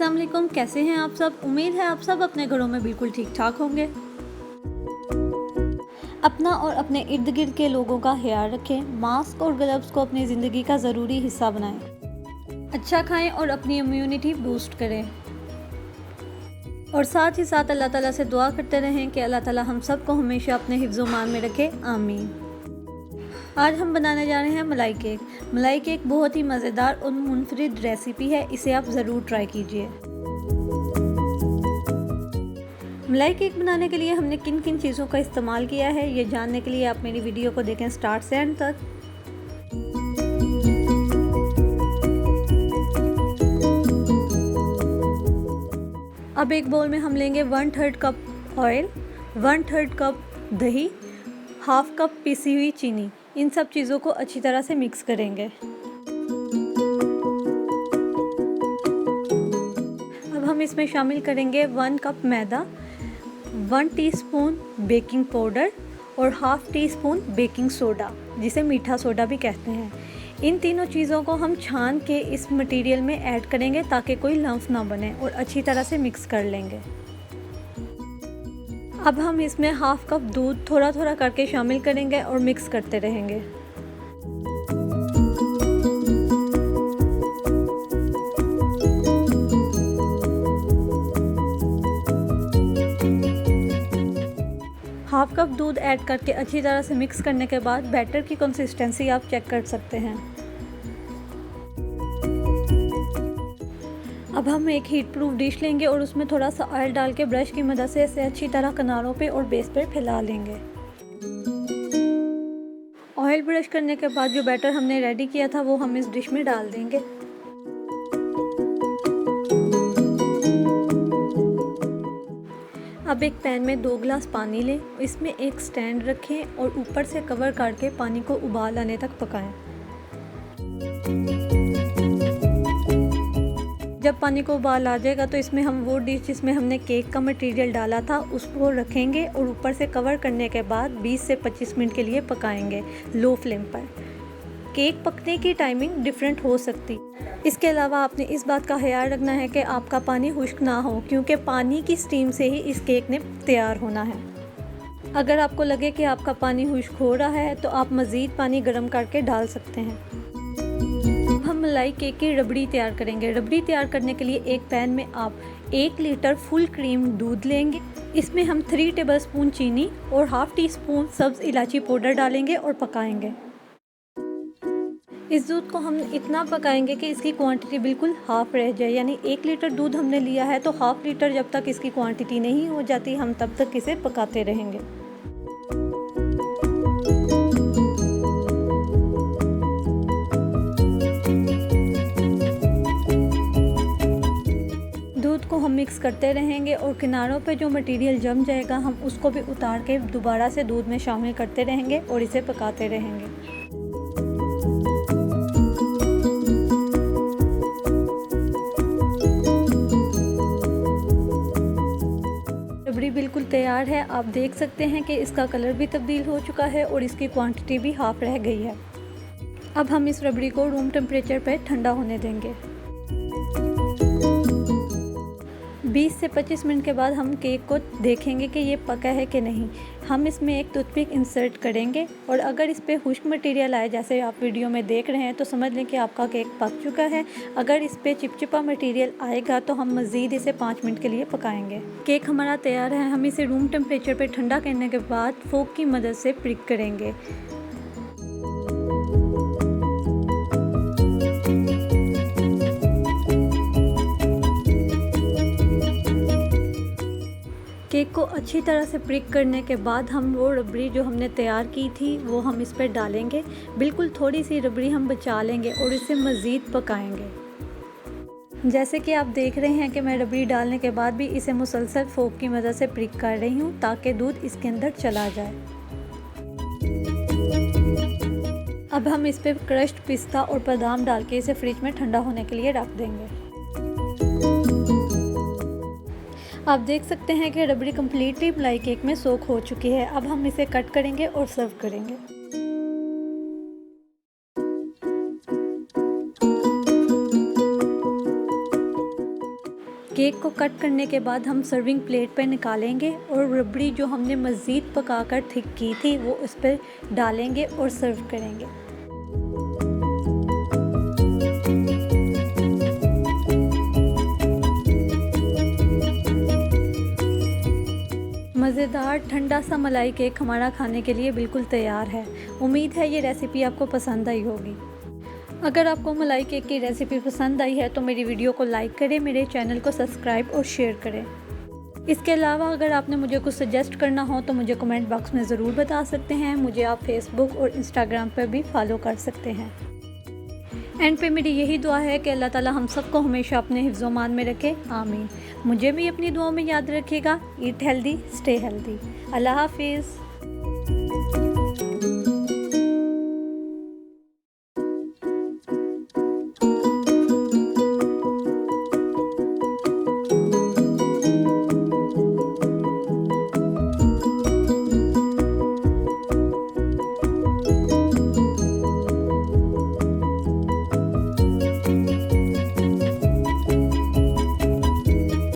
अस्सलाम वालेकुम, कैसे हैं आप सब। उम्मीद है आप सब अपने घरों में बिल्कुल ठीक ठाक होंगे। अपना और अपने इर्द गिर्द के लोगों का ख्याल रखें। मास्क और ग्लव्स को अपनी ज़िंदगी का ज़रूरी हिस्सा बनाएं। अच्छा खाएं और अपनी इम्यूनिटी बूस्ट करें। और साथ ही साथ अल्लाह ताला से दुआ करते रहें कि अल्लाह ताला हम सब को हमेशा अपने हिफ्ज़-ओ-मान में रखे, आमीन। आज हम बनाने जा रहे हैं मलाई केक। मलाई केक बहुत ही मज़ेदार और मुनफरिद रेसिपी है, इसे आप ज़रूर ट्राई कीजिए। मलाई केक बनाने के लिए हमने किन किन चीज़ों का इस्तेमाल किया है, ये जानने के लिए आप मेरी वीडियो को देखें स्टार्ट से एंड तक। अब एक बोल में हम लेंगे 1/3 कप ऑयल, 1/3 कप दही, हाफ कप पिसी हुई चीनी। इन सब चीज़ों को अच्छी तरह से मिक्स करेंगे। अब हम इसमें शामिल करेंगे 1 कप मैदा, 1 टीस्पून बेकिंग पाउडर और half tea spoon baking soda, जिसे मीठा सोडा भी कहते हैं। इन तीनों चीज़ों को हम छान के इस मटेरियल में ऐड करेंगे ताकि कोई लम्फ ना बने, और अच्छी तरह से मिक्स कर लेंगे। अब हम इसमें हाफ कप दूध थोड़ा थोड़ा करके शामिल करेंगे और मिक्स करते रहेंगे। हाफ कप दूध ऐड करके अच्छी तरह से मिक्स करने के बाद बैटर की कंसिस्टेंसी आप चेक कर सकते हैं। अब हम एक हीट प्रूफ डिश लेंगे और उसमें थोड़ा सा ऑयल डाल के ब्रश की मदद से इसे अच्छी तरह किनारों पे और बेस पे फैला लेंगे। ऑयल ब्रश करने के बाद जो बैटर हमने रेडी किया था वो हम इस डिश में डाल देंगे। अब एक पैन में 2 गिलास पानी लें, इसमें एक स्टैंड रखें और ऊपर से कवर करके पानी को उबाल आने तक पकाएं। जब पानी को उबाल आ जाएगा तो इसमें हम वो डिश जिसमें हमने केक का मटेरियल डाला था उसको रखेंगे और ऊपर से कवर करने के बाद 20 से 25 मिनट के लिए पकाएंगे लो फ्लेम पर। केक पकने की टाइमिंग डिफरेंट हो सकती। इसके अलावा आपने इस बात का ख्याल रखना है कि आपका पानी खुश्क ना हो, क्योंकि पानी की स्टीम से ही इस केक ने तैयार होना है। अगर आपको लगे कि आपका पानी खुश्क हो रहा है तो आप मज़ीद पानी गर्म करके डाल सकते हैं। हम मलाई केक की रबड़ी तैयार करेंगे। रबड़ी तैयार करने के लिए एक पैन में आप 1 लीटर फुल क्रीम दूध लेंगे। इसमें हम 3 टेबलस्पून चीनी और हाफ टी स्पून सब्ज़ इलायची पाउडर डालेंगे और पकाएंगे। इस दूध को हम इतना पकाएंगे कि इसकी क्वांटिटी बिल्कुल हाफ़ रह जाए, यानी 1 लीटर दूध हमने लिया है तो हाफ़ लीटर जब तक इसकी क्वांटिटी नहीं हो जाती हम तब तक इसे पकाते रहेंगे। दूध को हम मिक्स करते रहेंगे और किनारों पे जो मटेरियल जम जाएगा हम उसको भी उतार के दोबारा से दूध में शामिल करते रहेंगे और इसे पकाते रहेंगे। रबड़ी बिल्कुल तैयार है। आप देख सकते हैं कि इसका कलर भी तब्दील हो चुका है और इसकी क्वांटिटी भी हाफ रह गई है। अब हम इस रबड़ी को रूम टेम्परेचर पर ठंडा होने देंगे। 20 से 25 मिनट के बाद हम केक को देखेंगे कि ये पका है कि नहीं। हम इसमें एक टूथपिक इंसर्ट करेंगे और अगर इस पर खुश्क मटेरियल आए, जैसे आप वीडियो में देख रहे हैं, तो समझ लें कि आपका केक पक चुका है। अगर इस पर चिपचिपा मटेरियल आएगा तो हम मज़ीद इसे 5 मिनट के लिए पकाएंगे। केक हमारा तैयार है। हम इसे रूम टेम्परेचर पर ठंडा करने के बाद फोक की मदद से प्रिक करेंगे। केक को अच्छी तरह से प्रिक करने के बाद हम वो रबड़ी जो हमने तैयार की थी वो हम इस पर डालेंगे। बिल्कुल थोड़ी सी रबड़ी हम बचा लेंगे और इसे मज़ीद पकाएंगे। जैसे कि आप देख रहे हैं कि मैं रबड़ी डालने के बाद भी इसे मुसलसल फोक की मदद से प्रिक कर रही हूँ ताकि दूध इसके अंदर चला जाए। अब हम इस पर क्रश्ड पिस्ता और बादाम डाल के इसे फ्रिज में ठंडा होने के लिए रख देंगे। आप देख सकते हैं कि रबड़ी कम्प्लीटली मलाई केक में सोक हो चुकी है। अब हम इसे कट करेंगे और सर्व करेंगे। केक को कट करने के बाद हम सर्विंग प्लेट पर निकालेंगे और रबड़ी जो हमने मज़ीद पकाकर थिक की थी वो उस पर डालेंगे और सर्व करेंगे। मज़ेदार ठंडा सा मलाई केक हमारा खाने के लिए बिल्कुल तैयार है। उम्मीद है ये रेसिपी आपको पसंद आई होगी। अगर आपको मलाई केक की रेसिपी पसंद आई है तो मेरी वीडियो को लाइक करें, मेरे चैनल को सब्सक्राइब और शेयर करें। इसके अलावा अगर आपने मुझे कुछ सजेस्ट करना हो तो मुझे कमेंट बॉक्स में ज़रूर बता सकते हैं। मुझे आप फेसबुक और इंस्टाग्राम पर भी फॉलो कर सकते हैं। एंड पे मेरी यही दुआ है कि अल्लाह ताला हम सबको हमेशा अपने हिफ्ज़ मान में रखे, आमीन। मुझे भी अपनी दुआओं में याद रखिएगा। Eat healthy, stay healthy. अल्लाह हाफिज़।